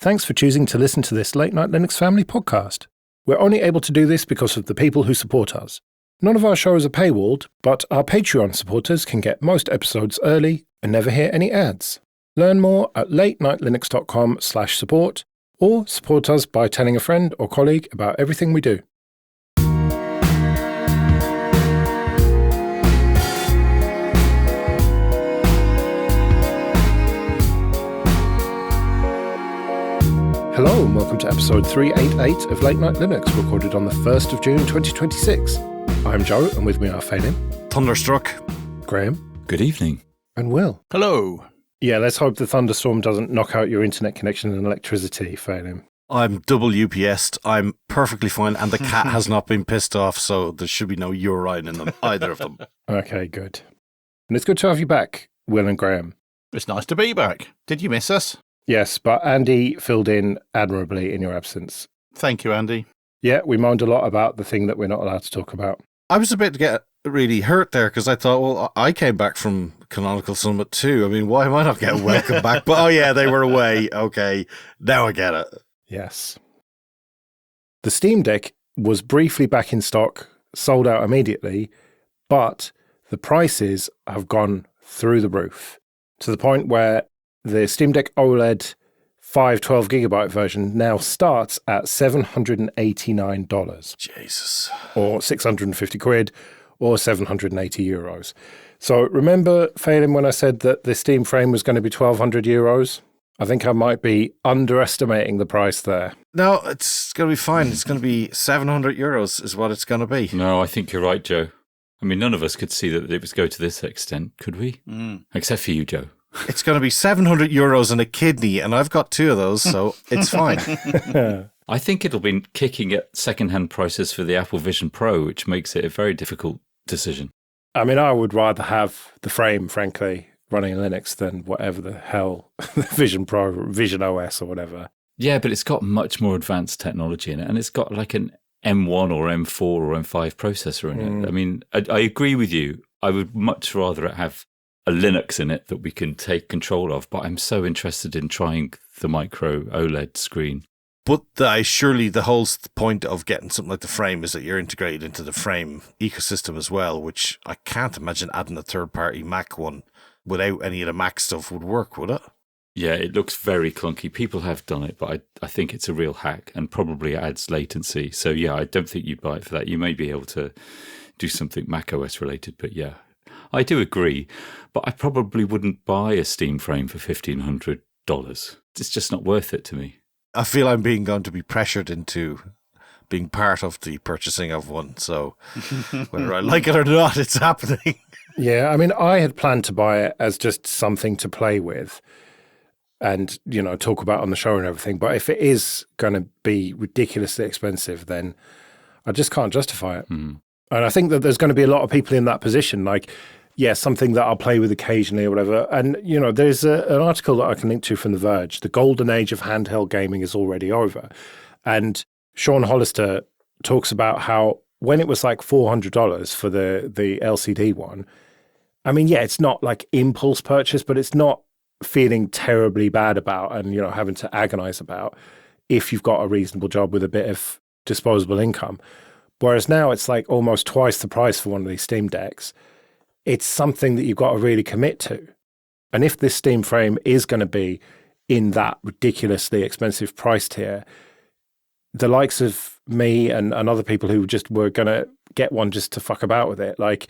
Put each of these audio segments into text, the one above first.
Thanks for choosing to listen to this Late Night Linux Family podcast. We're only able to do this because of the people who support us. None of our shows are paywalled, but our Patreon supporters can get most episodes early and never hear any ads. Learn more at latenightlinux.com/support or support us by telling a friend or colleague about everything we do. Hello and welcome to episode 388 of Late Night Linux, recorded on the 1st of June 2026. I'm Joe, and with me are Phelim, Thunderstruck, Graham, good evening, and Will. Hello. Yeah, let's hope the thunderstorm doesn't knock out your internet connection and electricity, Phelim. I'm double UPS'd. I'm perfectly fine, and the cat has not been pissed off, so there should be no urine in them, either of them. Okay, good. And it's good to have you back, Will and Graham. It's nice to be back. Did you miss us? Yes, but Andy filled in admirably in your absence. Thank you, Andy. Yeah, we moaned a lot about the thing that we're not allowed to talk about. I was a bit get really hurt there, because I thought, well, I came back from Canonical Summit too. I mean, why am I not getting welcome back? But, oh yeah, they were away. Okay, now I get it. Yes. The Steam Deck was briefly back in stock, sold out immediately, but the prices have gone through the roof, to the point where the Steam Deck OLED 512GB version now starts at $789. Jesus. Or 650 quid, or 780 euros. So remember, Phelim, when I said that the Steam frame was going to be 1,200 euros? I think I might be underestimating the price there. No, it's going to be fine. It's going to be 700 euros is what it's going to be. No, I think you're right, Joe. I mean, none of us could see that it was go to this extent, could we? Except for you, Joe. It's going to be 700 euros and a kidney, and I've got two of those, so it's fine. I think it'll be kicking at second-hand prices for the Apple Vision Pro, which makes it a very difficult decision. I mean, I would rather have the frame, frankly, running Linux than whatever the hell, Vision Pro, Vision OS or whatever. Yeah, but it's got much more advanced technology in it, and it's got like an M1 or M4 or M5 processor in it. I mean, I agree with you. I would much rather have a Linux in it that we can take control of, but I'm so interested in trying the micro OLED screen. But surely the whole point of getting something like the frame is that you're integrated into the frame ecosystem as well, which I can't imagine adding a third-party Mac one without any of the Mac stuff would work, would it? Yeah, it looks very clunky. People have done it, but I think it's a real hack and probably adds latency. So yeah, I don't think you'd buy it for that. You may be able to do something Mac OS related, but yeah, I do agree. But I probably wouldn't buy a Steam frame for $1,500. It's just not worth it to me. I feel I'm going to be pressured into being part of the purchasing of one. So whether I like it or not, it's happening. Yeah, I mean, I had planned to buy it as just something to play with and, you know, talk about on the show and everything. But if it is going to be ridiculously expensive, then I just can't justify it. And I think that there's going to be a lot of people in that position, like, yeah, something that I'll play with occasionally or whatever. And, you know, there's an article that I can link to from The Verge. The golden age of handheld gaming is already over. And Sean Hollister talks about how when it was like $400 for the LCD one, I mean, yeah, it's not like impulse purchase, but it's not feeling terribly bad about and, you know, having to agonize about if you've got a reasonable job with a bit of disposable income. Whereas now it's like almost twice the price for one of these Steam Decks. It's something that you've got to really commit to. And if this Steam frame is going to be in that ridiculously expensive price tier, the likes of me and other people who just were going to get one just to fuck about with it, like,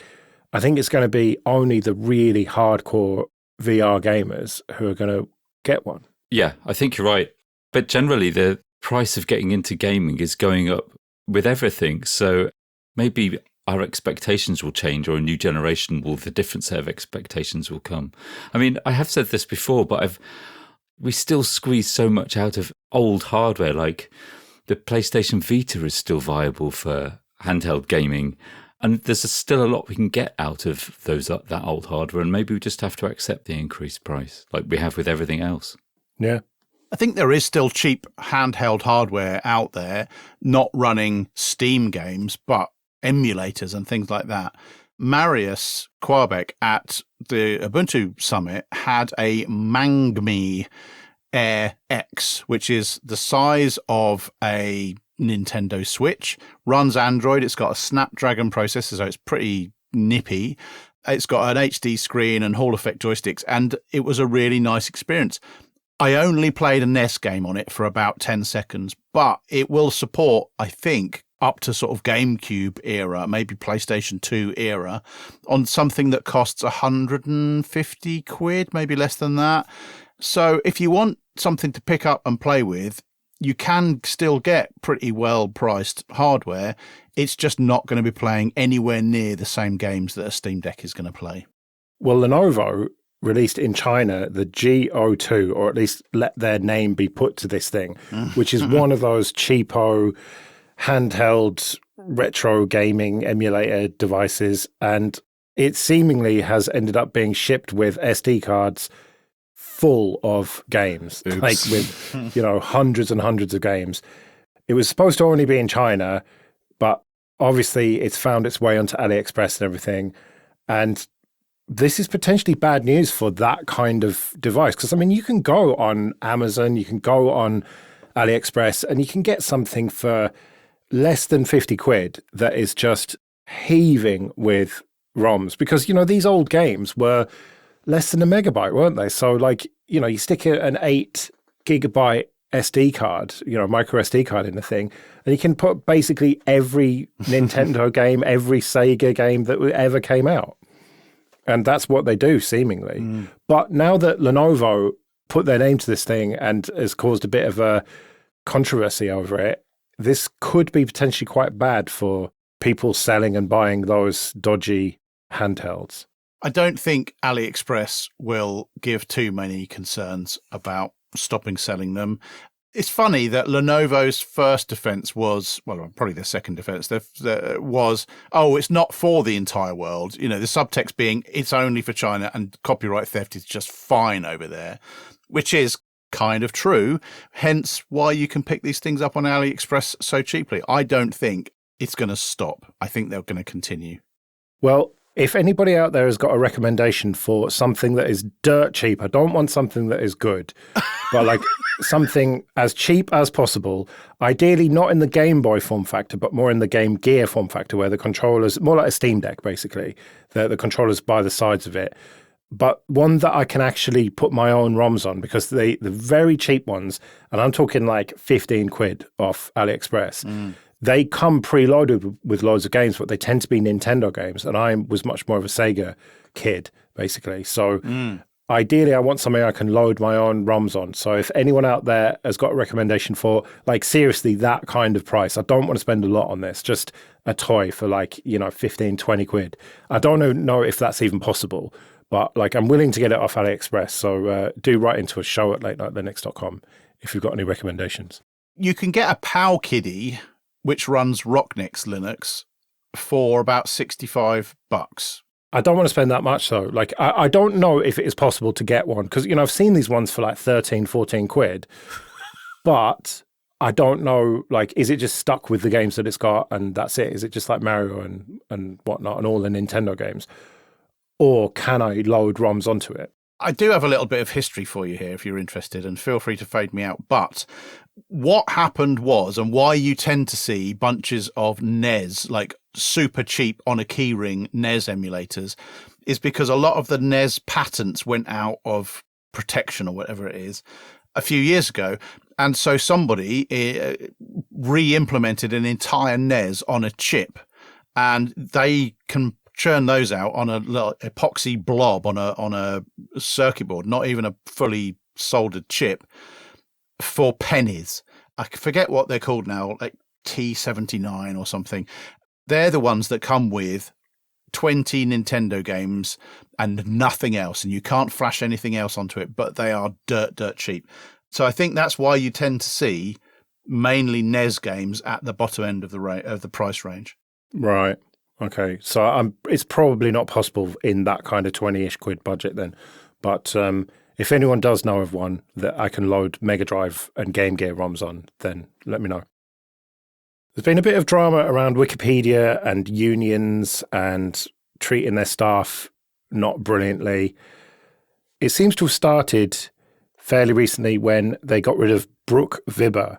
I think it's going to be only the really hardcore VR gamers who are going to get one. Yeah, I think you're right. But generally, the price of getting into gaming is going up with everything. So maybe our expectations will change, or a new generation the different set of expectations will come. I mean, I have said this before, but we still squeeze so much out of old hardware. Like the PlayStation Vita is still viable for handheld gaming, and there's still a lot we can get out of that old hardware, and maybe we just have to accept the increased price, like we have with everything else. Yeah. I think there is still cheap handheld hardware out there, not running Steam games, but emulators and things like that. Marius Quabeck at the Ubuntu Summit had a Mangmi Air X, which is the size of a Nintendo Switch, runs Android. It's got a Snapdragon processor, so it's pretty nippy. It's got an HD screen and Hall effect joysticks, and it was a really nice experience. I only played a NES game on it for about 10 seconds, but it will support, I think, up to sort of GameCube era, maybe PlayStation 2 era, on something that costs 150 quid, maybe less than that. So if you want something to pick up and play with, you can still get pretty well priced hardware. It's just not going to be playing anywhere near the same games that a Steam Deck is going to play. Well, Lenovo released in China the G02, or at least let their name be put to this thing, which is one of those cheapo handheld retro gaming emulator devices. And it seemingly has ended up being shipped with SD cards full of games, Oops. like with, hundreds and hundreds of games. It was supposed to only be in China, but obviously it's found its way onto AliExpress and everything. And this is potentially bad news for that kind of device. Because, you can go on Amazon, you can go on AliExpress, and you can get something for less than 50 quid that is just heaving with ROMs. Because, these old games were less than a megabyte, weren't they? So, you stick an 8 gigabyte SD card, micro SD card in the thing, and you can put basically every Nintendo game, every Sega game that ever came out. And that's what they do, seemingly. But now that Lenovo put their name to this thing and has caused a bit of a controversy over it, this could be potentially quite bad for people selling and buying those dodgy handhelds. I don't think AliExpress will give too many concerns about stopping selling them. It's funny that Lenovo's first defense was, well, probably their second defense, was, it's not for the entire world. The subtext being it's only for China and copyright theft is just fine over there, which is kind of true. Hence why you can pick these things up on AliExpress so cheaply. I don't think it's going to stop. I think they're going to continue. Well, if anybody out there has got a recommendation for something that is dirt cheap, I don't want something that is good, but something as cheap as possible, ideally not in the Game Boy form factor, but more in the Game Gear form factor, where the controllers, more like a Steam Deck, basically, the controllers by the sides of it, but one that I can actually put my own ROMs on, because the very cheap ones, and I'm talking 15 quid off AliExpress, they come preloaded with loads of games, but they tend to be Nintendo games. And I was much more of a Sega kid, basically. So ideally, I want something I can load my own ROMs on. So if anyone out there has got a recommendation for, seriously, that kind of price, I don't want to spend a lot on this, just a toy for 15, 20 quid. I don't know if that's even possible, but I'm willing to get it off AliExpress. So do write into a show at latenightlinux.com if you've got any recommendations. You can get a PAL Kiddie, which runs Rocknex Linux, for about $65. I don't want to spend that much, though. I don't know if it is possible to get one, because, I've seen these ones for 13, 14 quid, but I don't know, is it just stuck with the games that it's got and that's it? Is it just like Mario and whatnot and all the Nintendo games? Or can I load ROMs onto it? I do have a little bit of history for you here if you're interested, and feel free to fade me out. But what happened was, and why you tend to see bunches of NES, super cheap on a keyring NES emulators, is because a lot of the NES patents went out of protection or whatever it is a few years ago. And so somebody re-implemented an entire NES on a chip, and they can churn those out on a little epoxy blob on a circuit board, not even a fully soldered chip, for pennies. I forget what they're called now, T79 or something. They're the ones that come with 20 Nintendo games and nothing else, and you can't flash anything else onto it, but they are dirt cheap. So I think that's why you tend to see mainly NES games at the bottom end of the price range. Right. Okay. So it's probably not possible in that kind of 20-ish quid budget then. But if anyone does know of one that I can load Mega Drive and Game Gear ROMs on, then let me know. There's been a bit of drama around Wikipedia and unions and treating their staff not brilliantly. It seems to have started fairly recently when they got rid of Brooke Vibber,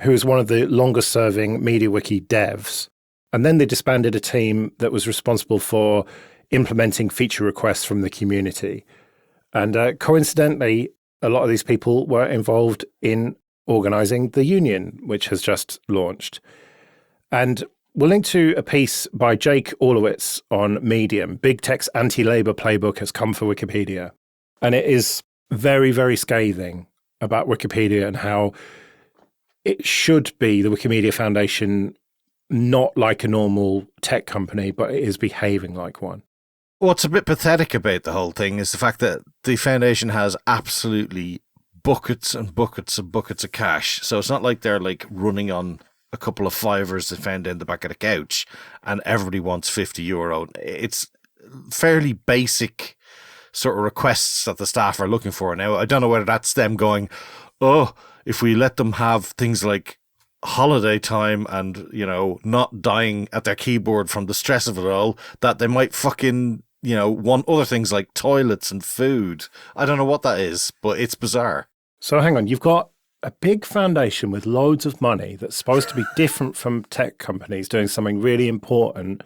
who was one of the longest serving MediaWiki devs. And then they disbanded a team that was responsible for implementing feature requests from the community. And coincidentally, a lot of these people were involved in organising the union, which has just launched. And we'll link to a piece by Jake Orlowitz on Medium. Big Tech's anti-Labour playbook has come for Wikipedia. And it is very, very scathing about Wikipedia and how it should be the Wikimedia Foundation not like a normal tech company, but it is behaving like one. What's a bit pathetic about the whole thing is the fact that the foundation has absolutely buckets and buckets and buckets of cash. So it's not like they're like running on a couple of fivers they found in the back of the couch and everybody wants €50. It's fairly basic sort of requests that the staff are looking for. Now, I don't know whether that's them going, oh, if we let them have things like holiday time and, you know, not dying at their keyboard from the stress of it all, that they might fucking, you know, want other things like toilets and food. I don't know what that is, but it's bizarre. So hang on, you've got a big foundation with loads of money that's supposed to be different from tech companies doing something really important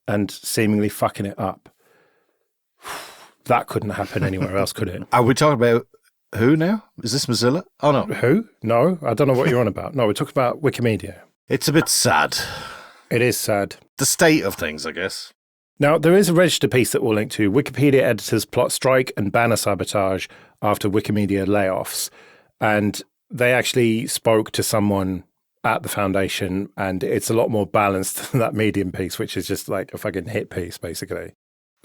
and seemingly fucking it up. That couldn't happen anywhere else, could it? Are we talking about who now? Is this Mozilla? Oh, no. Who? No, I don't know what you're on about. No, we're talking about Wikimedia. It's a bit sad. It is sad. The state of things, I guess. Now, there is a register piece that we'll link to. Wikipedia editors plot strike and banner sabotage after Wikimedia layoffs. And they actually spoke to someone at the foundation, and it's a lot more balanced than that Medium piece, which is just like a fucking hit piece, basically.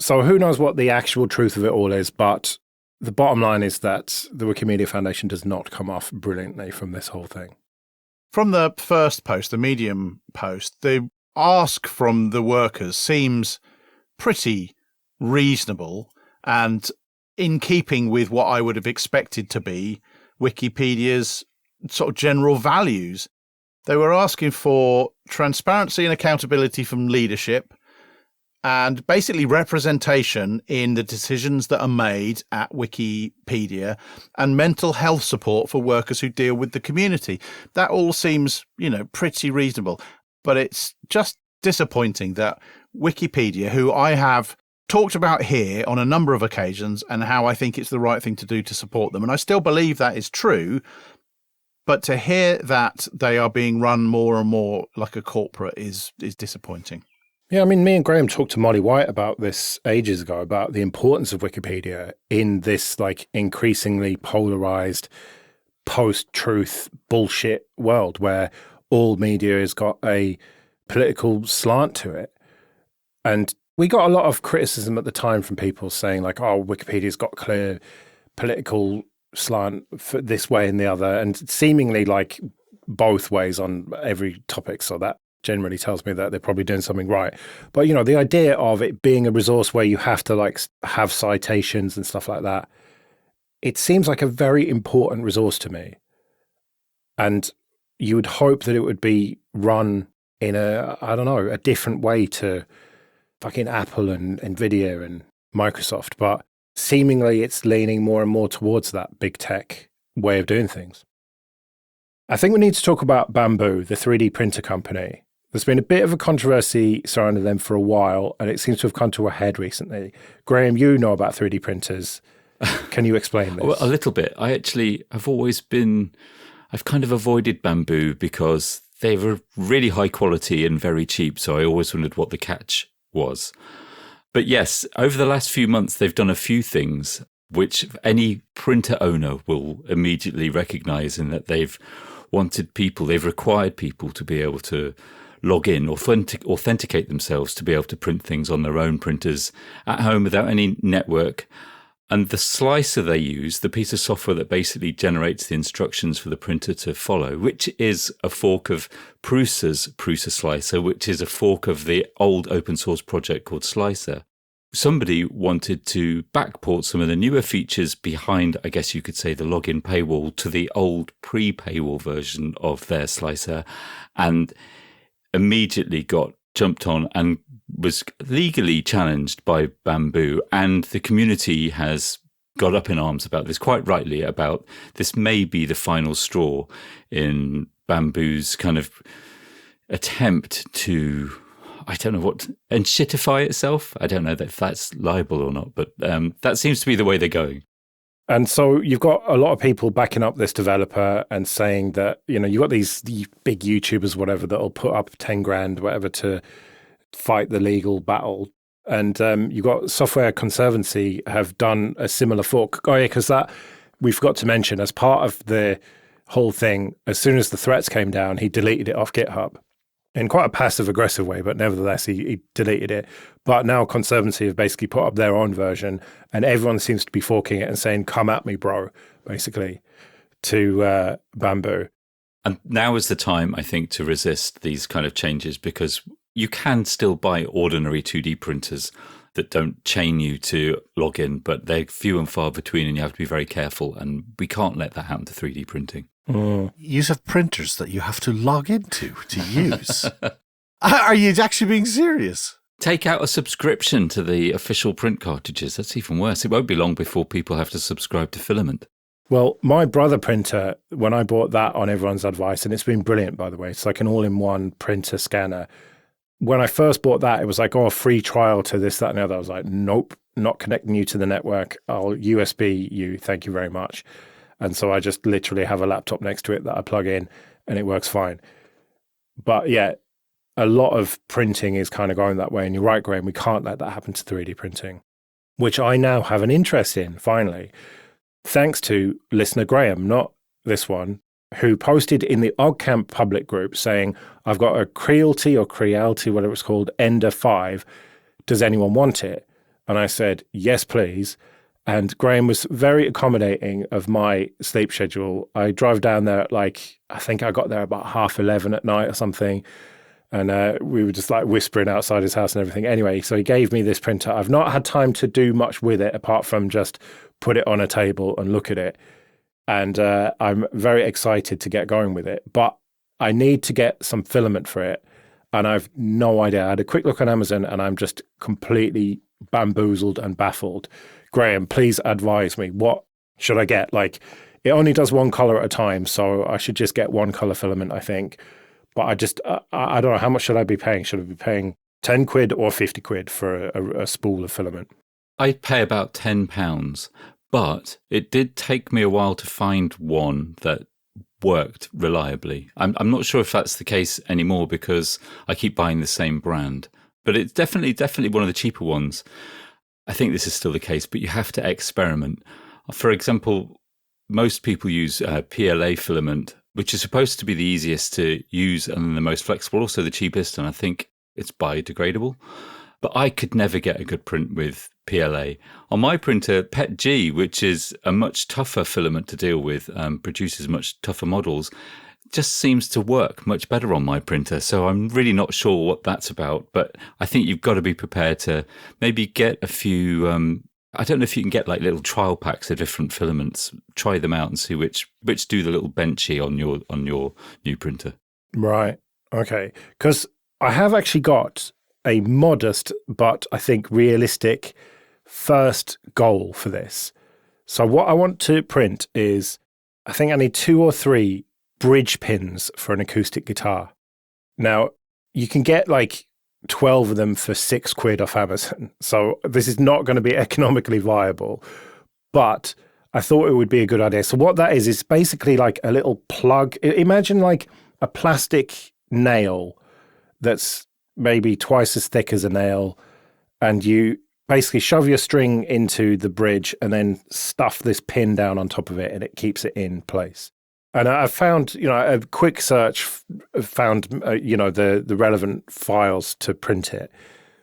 So who knows what the actual truth of it all is, but the bottom line is that the Wikimedia Foundation does not come off brilliantly from this whole thing. From the first post, the Medium post, the ask from the workers seems pretty reasonable and in keeping with what I would have expected to be Wikipedia's sort of general values. They were asking for transparency and accountability from leadership and basically representation in the decisions that are made at Wikipedia and mental health support for workers who deal with the community. That all seems, you know, pretty reasonable, but it's just disappointing that Wikipedia, who I have talked about here on a number of occasions and how I think it's the right thing to do to support them, and I still believe that is true, but to hear that they are being run more and more like a corporate is disappointing. Yeah, I mean, me and Graham talked to Molly White about this ages ago, about the importance of Wikipedia in this like increasingly polarized post-truth bullshit world where all media has got a political slant to it. And we got a lot of criticism at the time from people saying like, oh, Wikipedia's got clear political slant for this way and the other, and seemingly like both ways on every topic. So that generally tells me that they're probably doing something right. But, you know, the idea of it being a resource where you have to like have citations and stuff like that, it seems like a very important resource to me. And you would hope that it would be run in a different way to fucking Apple and Nvidia and Microsoft. But seemingly it's leaning more and more towards that big tech way of doing things. I think we need to talk about Bambu, the 3D printer company. There's been a bit of a controversy surrounding them for a while, and it seems to have come to a head recently. Graham, you know about 3D printers. Can you explain this? Well, a little bit. I've kind of avoided Bambu because they were really high quality and very cheap, so I always wondered what the catch was. But yes, over the last few months, they've done a few things which any printer owner will immediately recognize in that they've required people to be able to log in, authenticate themselves to be able to print things on their own printers at home without any network. And the slicer they use, the piece of software that basically generates the instructions for the printer to follow, which is a fork of Prusa's Prusa Slicer, which is a fork of the old open source project called Slicer. Somebody wanted to backport some of the newer features behind, I guess you could say, the login paywall to the old pre-paywall version of their slicer, and immediately got jumped on and was legally challenged by Bambu, and the community has got up in arms about this, quite rightly, about this may be the final straw in Bambu's kind of attempt to, I don't know what, enshittify itself. I don't know if that's liable or not, but that seems to be the way they're going. And so you've got a lot of people backing up this developer and saying that, you've got these big YouTubers, whatever, that'll put up 10 grand, whatever, to fight the legal battle. And you've got Software Conservancy have done a similar fork. Oh, yeah, because that we forgot to mention, as part of the whole thing, as soon as the threats came down, he deleted it off GitHub in quite a passive-aggressive way, but nevertheless, he deleted it. But now Conservancy have basically put up their own version, and everyone seems to be forking it and saying, come at me, bro, basically, to Bambu. And now is the time, I think, to resist these kind of changes, because you can still buy ordinary 2D printers that don't chain you to log in, but they're few and far between, and you have to be very careful. And we can't let that happen to 3D printing. You have printers that you have to log into to use. Are you actually being serious? Take out a subscription to the official print cartridges. That's even worse. It won't be long before people have to subscribe to Filament. Well, my brother printer, when I bought that on everyone's advice, and it's been brilliant, by the way, it's like an all-in-one printer scanner. When I first bought that, it was like, oh, free trial to this, that, and the other. I was like, nope, not connecting you to the network. I'll USB you, thank you very much. And so I just literally have a laptop next to it that I plug in, and it works fine. But yeah, a lot of printing is kind of going that way. And you're right, Graham, we can't let that happen to 3D printing, which I now have an interest in, finally, thanks to listener Graham, not this one, who posted in the OggCamp public group saying, I've got a Creality or Creality, whatever it's called, Ender 5. Does anyone want it? And I said, yes, please. And Graham was very accommodating of my sleep schedule. I drove down there at I think I got there about 11:30 at night or something. And we were just whispering outside his house and everything. Anyway, so he gave me this printer. I've not had time to do much with it apart from just put it on a table and look at it. And I'm very excited to get going with it. But I need to get some filament for it. And I've no idea. I had a quick look on Amazon and I'm just completely bamboozled and baffled. Graham, please advise me. What should I get? It only does one color at a time, so I should just get one color filament, I think. But I don't know. How much should I be paying? Should I be paying 10 quid or 50 quid for a spool of filament? I'd pay about £10, but it did take me a while to find one that worked reliably. I'm not sure if that's the case anymore because I keep buying the same brand, but it's definitely one of the cheaper ones. I think this is still the case, but you have to experiment. For example, most people use PLA filament, which is supposed to be the easiest to use and the most flexible, also the cheapest, and I think it's biodegradable. But I could never get a good print with PLA. On my printer, PETG, which is a much tougher filament to deal with, produces much tougher models, just seems to work much better on my printer. So I'm really not sure what that's about, but I think you've got to be prepared to maybe get a few, I don't know if you can get little trial packs of different filaments, try them out and see which do the little benchy on your new printer. Right. Okay. Because I have actually got a modest, but I think realistic first goal for this. So what I want to print is, I think I need 2 or 3 bridge pins for an acoustic guitar. Now, you can get 12 of them for 6 quid off Amazon. So this is not going to be economically viable, but I thought it would be a good idea. So what that is basically a little plug. Imagine a plastic nail that's maybe twice as thick as a nail, and you basically shove your string into the bridge and then stuff this pin down on top of it, and it keeps it in place. And I found, a quick search found, the relevant files to print it.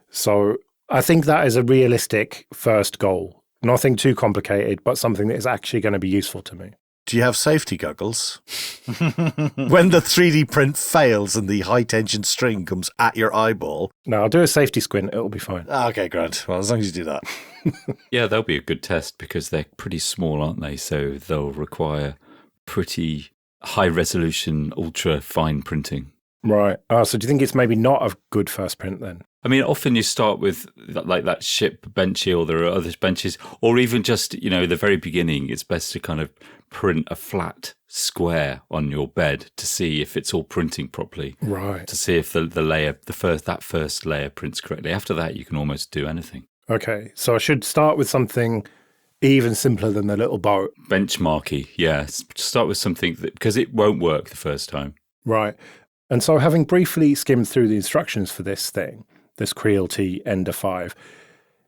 So I think that is a realistic first goal. Nothing too complicated, but something that is actually going to be useful to me. Do you have safety goggles? When the 3D print fails and the high-tension string comes at your eyeball. No, I'll do a safety squint. It'll be fine. Okay, great. Well, as long as you do that. Yeah, they'll be a good test because they're pretty small, aren't they? So they'll require pretty high-resolution, ultra-fine printing. Right. So do you think it's maybe not a good first print then? I mean, often you start with like that ship benchy, or there are other benches, or even just, the very beginning, it's best to kind of print a flat square on your bed to see if it's all printing properly. Right. To see if the layer, that first layer prints correctly. After that, you can almost do anything. Okay. So I should start with something even simpler than the little boat. Benchmarky, yeah. Start with something because it won't work the first time. Right. And so having briefly skimmed through the instructions for this thing, this Creality Ender 5,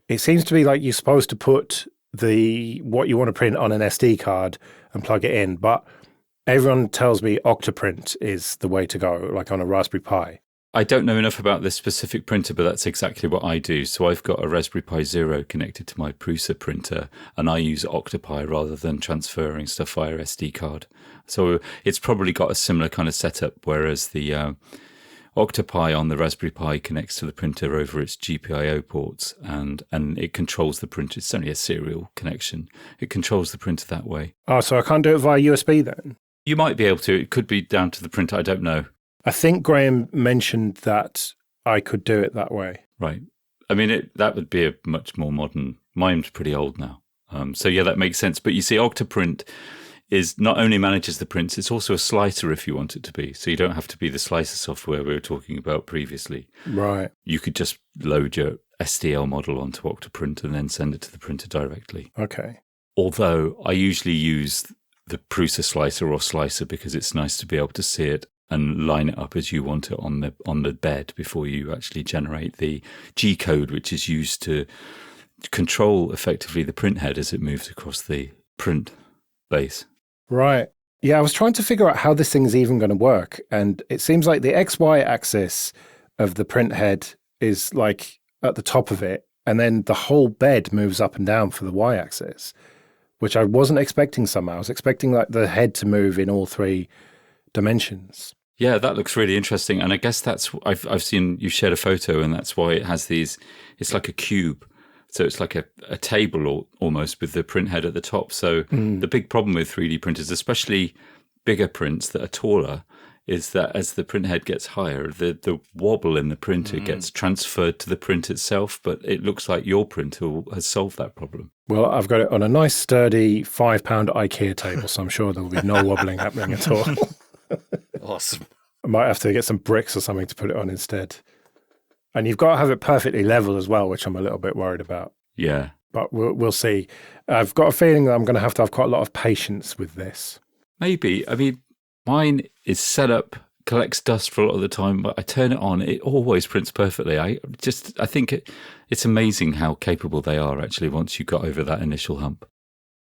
it seems to be like you're supposed to put what you want to print on an SD card and plug it in, but everyone tells me Octoprint is the way to go, like on a Raspberry Pi. I don't know enough about this specific printer, but that's exactly what I do. So I've got a Raspberry Pi Zero connected to my Prusa printer, and I use Octopi rather than transferring stuff via SD card. So it's probably got a similar kind of setup, whereas the Octopi on the Raspberry Pi connects to the printer over its GPIO ports, and it controls the printer. It's only a serial connection. It controls the printer that way. Oh, so I can't do it via USB then? You might be able to. It could be down to the printer. I don't know. I think Graham mentioned that I could do it that way. Right. I mean, that would be a much more modern. Mine's pretty old now. So yeah, that makes sense. But you see, Octoprint is not only manages the prints, it's also a slicer if you want it to be. So you don't have to be the slicer software we were talking about previously. Right. You could just load your STL model onto Octoprint and then send it to the printer directly. Okay. Although I usually use the Prusa slicer or slicer because it's nice to be able to see it and line it up as you want it on the bed before you actually generate the G code, which is used to control effectively the print head as it moves across the print base. Right. Yeah, I was trying to figure out how this thing is even going to work. And it seems like the XY axis of the print head is like at the top of it. And then the whole bed moves up and down for the Y axis, which I wasn't expecting somehow. I was expecting like the head to move in all three dimensions. Yeah, that looks really interesting. And I guess that's, I've seen you shared a photo, and that's why it has these, it's like a cube. So it's like a table almost with the print head at the top. So the big problem with 3D printers, especially bigger prints that are taller, is that as the print head gets higher, the wobble in the printer gets transferred to the print itself. But it looks like your printer has solved that problem. Well, I've got it on a nice sturdy £5 IKEA table, so I'm sure there will be no wobbling happening at all. Awesome. I might have to get some bricks or something to put it on instead. And you've got to have it perfectly level as well, which I'm a little bit worried about. Yeah. But we'll see. I've got a feeling that I'm going to have quite a lot of patience with this. Maybe. I mean, mine is set up, collects dust for a lot of the time, but I turn it on, it always prints perfectly. I think it's amazing how capable they are actually once you got over that initial hump.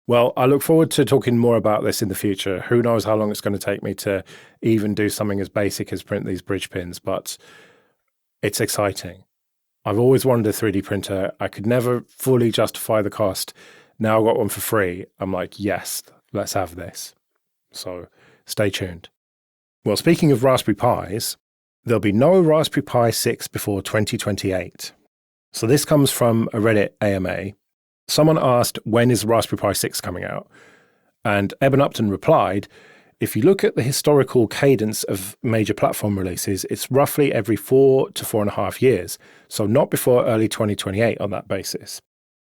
Well, I look forward to talking more about this in the future. Who knows how long it's going to take me to even do something as basic as print these bridge pins, but it's exciting. I've always wanted a 3D printer. I could never fully justify the cost. Now I've got one for free. I'm like, yes, let's have this. So stay tuned. Well, speaking of Raspberry Pis, there'll be no Raspberry Pi 6 before 2028. So this comes from a Reddit AMA. Someone asked, when is Raspberry Pi 6 coming out? And Eben Upton replied, if you look at the historical cadence of major platform releases, it's roughly every 4 to 4.5 years. So not before early 2028 on that basis.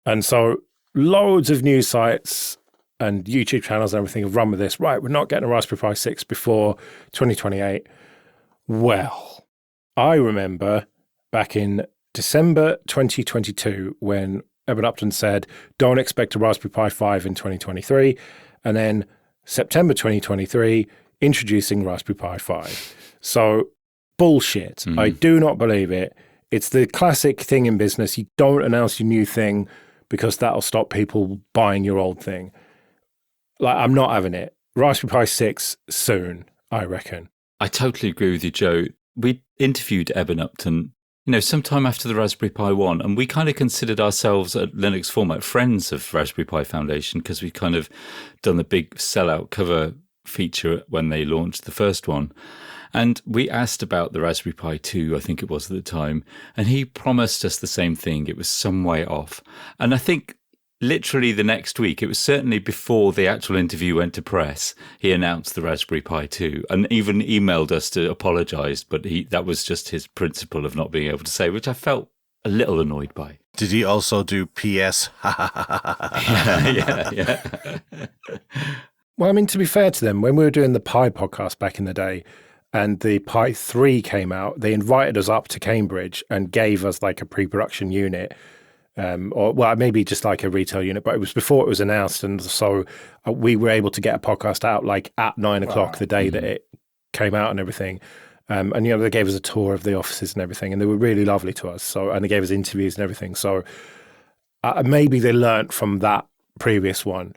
And so loads of news sites and YouTube channels and everything have run with this. Right, we're not getting a Raspberry Pi 6 before 2028. Well, I remember back in December 2022 when Eben Upton said, don't expect a Raspberry Pi 5 in 2023. And then September 2023, introducing Raspberry Pi 5. So, bullshit. I do not believe it. It's the classic thing in business. You don't announce your new thing because that'll stop people buying your old thing. Like, I'm not having it. Raspberry Pi 6 soon, I reckon. I totally agree with you, Joe. We interviewed Eben Upton, sometime after the Raspberry Pi 1, and we kind of considered ourselves at Linux Format friends of Raspberry Pi Foundation because we kind of done the big sellout cover feature when they launched the first one. And we asked about the Raspberry Pi 2, I think it was at the time, and he promised us the same thing. It was some way off. And I think literally the next week, it was certainly before the actual interview went to press, he announced the Raspberry Pi 2 and even emailed us to apologise, but that was just his principle of not being able to say, which I felt a little annoyed by. Did he also do PS? Yeah. Well, I mean, to be fair to them, when we were doing the Pi podcast back in the day and the Pi 3 came out, they invited us up to Cambridge and gave us like a pre-production unit, or maybe just like a retail unit, but it was before it was announced. And so we were able to get a podcast out like at 9 o'clock the day that it came out and everything. And, they gave us a tour of the offices and everything, and they were really lovely to us. And they gave us interviews and everything. So maybe they learnt from that previous one,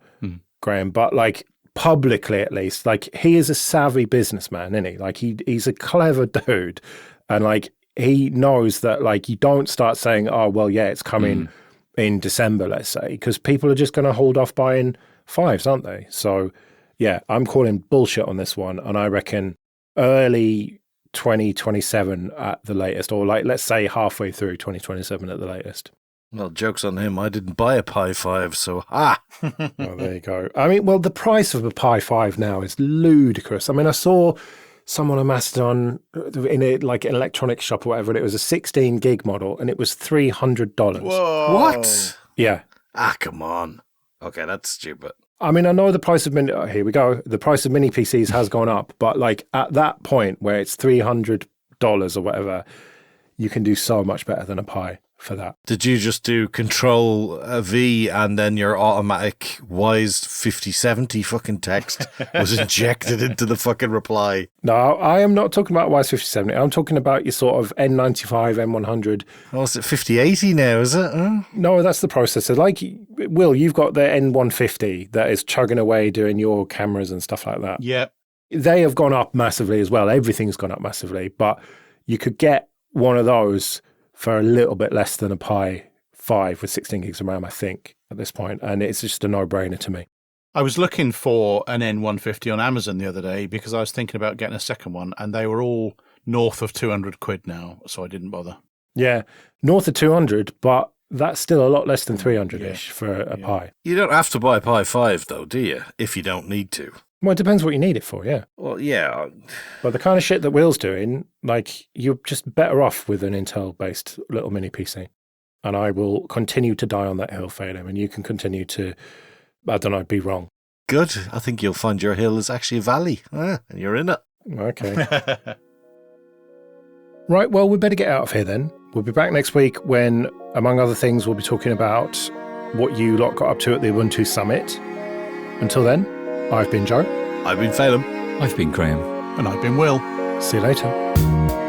Graham, but like, publicly at least, like, he is a savvy businessman, isn't he? Like, he's a clever dude, and like, he knows that, like, you don't start saying, oh well, yeah, it's coming in December, let's say, because people are just going to hold off buying 5s, aren't they? So yeah, I'm calling bullshit on this one, and I reckon early 2027 at the latest, or like, let's say halfway through 2027 at the latest. Well, joke's on him. I didn't buy a Pi 5, so Well, there you go. I mean, well, the price of a Pi 5 now is ludicrous. I mean, I saw someone on Mastodon in a, like, an electronics shop or whatever, and it was a 16 gig model, and it was $300. Whoa. What? Yeah. Come on. Okay, that's stupid. I mean, I know the price of here we go. The price of mini PCs has gone up, but like at that point where it's $300 or whatever, you can do so much better than a Pi for that. Did you just do Control V and then your automatic Wise 5070 fucking text was injected into the fucking reply? No, I am not talking about Wise 5070. I'm talking about your sort of N95, N100. Oh, is it 5080 now, is it? Huh? No, that's the processor. Like, Will, you've got the N150 that is chugging away doing your cameras and stuff like that. Yep. They have gone up massively as well. Everything's gone up massively, but you could get one of those for a little bit less than a Pi 5 with 16 gigs of RAM, I think, at this point. And it's just a no-brainer to me. I was looking for an N150 on Amazon the other day because I was thinking about getting a second one, and they were all north of 200 quid now, so I didn't bother. Yeah, north of 200, but that's still a lot less than 300-ish for a Pi. You don't have to buy a Pi 5, though, do you? If you don't need to. Well, it depends what you need it for, yeah. Well, yeah. But the kind of shit that Will's doing, like, you're just better off with an Intel-based little mini PC. And I will continue to die on that hill, Phelim, and you can continue to, I don't know, be wrong. Good. I think you'll find your hill is actually a valley, and you're in it. Okay. Right, well, we better get out of here then. We'll be back next week when, among other things, we'll be talking about what you lot got up to at the Ubuntu Summit. Until then, I've been Joe. I've been Phelim. I've been Graham. And I've been Will. See you later.